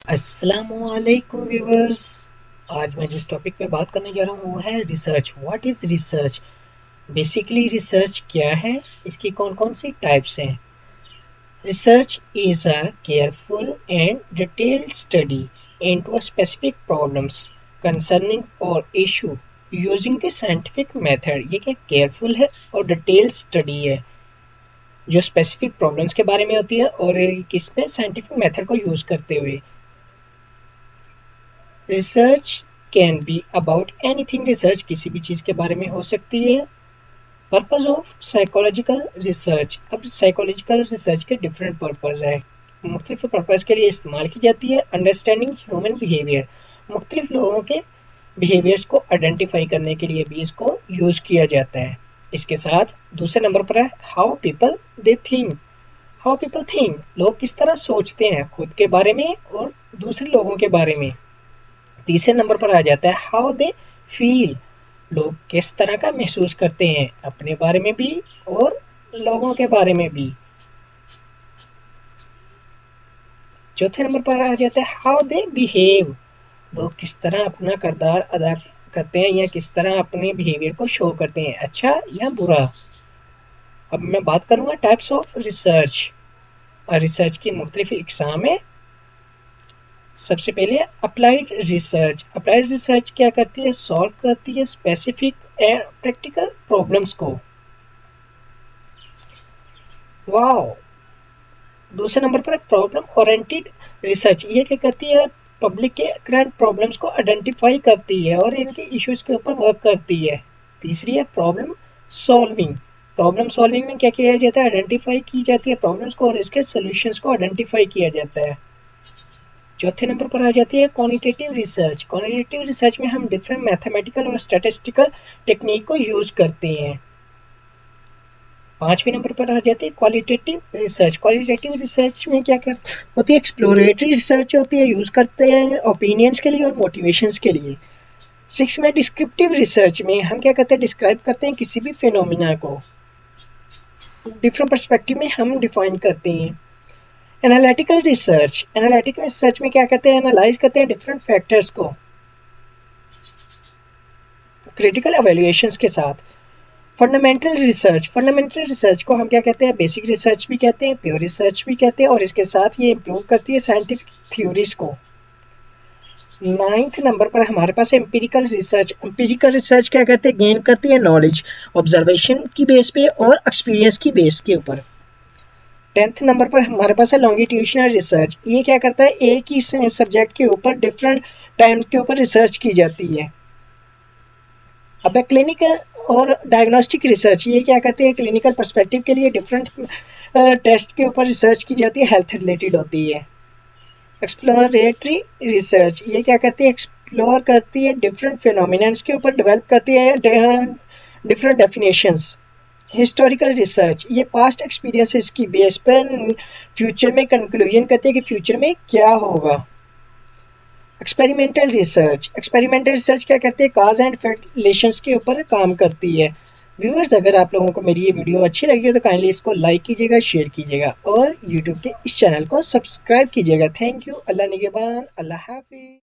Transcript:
अस्सलामुअलैकुम व्यूवर्स। आज मैं जिस टॉपिक पे बात करने जा रहा हूँ वो है research. What is research? Basically research क्या है, इसकी कौन कौन सी टाइप्स हैं। Research is a careful and detailed study into a specific problems concerning or issue using the scientific method। ये क्या केयरफुल है और डिटेल्ड स्टडी है जो स्पेसिफिक प्रॉब्लम्स के बारे में होती है और किसमें साइंटिफिक मेथड को यूज़ करते हुए। Research can be about anything. Research किसी भी चीज़ के बारे में हो सकती है। Purpose of psychological research. अब साइकोलॉजिकल रिसर्च के डिफरेंट पर्पज़ है, मुख्तलिफ पर्पज़ के लिए इस्तेमाल की जाती है। अंडरस्टैंडिंग ह्यूमन बिहेवियर, मुख्तलिफ लोगों के बिहेवियर्स को आइडेंटिफाई करने के लिए भी इसको यूज़ किया जाता है। इसके साथ दूसरे नंबर पर है how people they think. How people think, लोग किस तरह सोचते हैं खुद के बारे में और दूसरे लोगों के बारे में। तीसरे नंबर पर आ जाता है हाउ दे फील, लोग किस तरह का महसूस करते हैं अपने बारे में भी और लोगों के बारे में भी। चौथे नंबर पर आ जाता है हाउ दे बिहेव, लोग किस तरह अपना किरदार अदा करते हैं या किस तरह अपने बिहेवियर को शो करते हैं, अच्छा या बुरा। अब मैं बात करूंगा टाइप्स ऑफ रिसर्च। रिसर्च की मुख्तलिफ इकसाम है। सबसे पहले अप्लाइड रिसर्च। अप्लाइड रिसर्च क्या करती है, सॉल्व करती है स्पेसिफिक एंड प्रैक्टिकल प्रॉब्लम्स को। वाओ। दूसरे नंबर पर प्रॉब्लम ओरिएंटेड रिसर्च। ये क्या करती है, पब्लिक के करंट प्रॉब्लम्स को आइडेंटिफाई करती है और इनके इश्यूज के ऊपर वर्क करती है। तीसरी है प्रॉब्लम सॉल्विंग। प्रॉब्लम सॉल्विंग में क्या किया जाता है, आइडेंटिफाई की जाती है प्रॉब्लम्स को और इसके सोल्यूशंस को आइडेंटिफाई किया जाता है। चौथे नंबर पर आ जाती है क्वांटिटेटिव रिसर्च। क्वांटिटेटिव रिसर्च में हम डिफरेंट मैथमेटिकल और स्टैटिस्टिकल टेक्निक को यूज करते हैं। पांचवें नंबर पर आ जाती है क्वालिटेटिव रिसर्च। क्वालिटेटिव रिसर्च में क्या कर होती है, एक्सप्लोरेटरी रिसर्च होती है, यूज करते हैं ओपिनियंस के लिए और मोटिवेशंस के लिए। सिक्स में डिस्क्रिप्टिव रिसर्च में हम क्या करते हैं, डिस्क्राइब करते हैं किसी भी फिनोमिना को, डिफरेंट पर्सपेक्टिव में हम डिफाइन करते हैं। Analytical research. एनालिटिकल रिसर्च में क्या करते हैं, एनालाइज करते हैं डिफरेंट फैक्टर्स को क्रिटिकल एवेल्युएशंस के साथ। Fundamental research. फंडामेंटल रिसर्च को हम क्या कहते हैं, बेसिक रिसर्च भी कहते हैं, प्योर रिसर्च भी कहते हैं और इसके साथ ये इम्प्रूव करती है साइंटिफिक थ्योरीज को। नाइन्थ नंबर पर हमारे पास एम्पिरिकल रिसर्च। एम्पिरिकल रिसर्च क्या करते हैं, गेन करती है नॉलेज ऑब्जर्वेशन की बेस पे और एक्सपीरियंस की बेस के ऊपर। 10th नंबर पर हमारे पास है लॉन्गिट्यूशनल रिसर्च। ये क्या करता है, एक ही सब्जेक्ट के ऊपर डिफरेंट टाइम के ऊपर रिसर्च की जाती है। अब है क्लिनिकल और डायग्नोस्टिक रिसर्च। ये क्या करती है, क्लिनिकल पर्सपेक्टिव के लिए डिफरेंट टेस्ट के ऊपर रिसर्च की जाती है, हेल्थ रिलेटेड होती है। Exploratory research. ये क्या करती है, एक्सप्लोर करती है डिफरेंट फिनोमिनन्स के ऊपर, डेवलप करती है डिफरेंट डेफिनेशंस। हिस्टोरिकल रिसर्च, ये पास्ट एक्सपीरियंसेस की बेस पर फ्यूचर में कंक्लूजन करती है कि फ्यूचर में क्या होगा। Experimental research. एक्सपेरिमेंटल रिसर्च क्या करती है, काज एंड इफेक्ट रिलेशंस के ऊपर काम करती है। व्यूअर्स, अगर आप लोगों को मेरी ये वीडियो अच्छी लगी हो तो काइंडली इसको लाइक कीजिएगा, शेयर कीजिएगा और यूट्यूब के इस चैनल को सब्सक्राइब कीजिएगा। Thank you. अल्लाह निगहबान। अल्लाह हाफिज।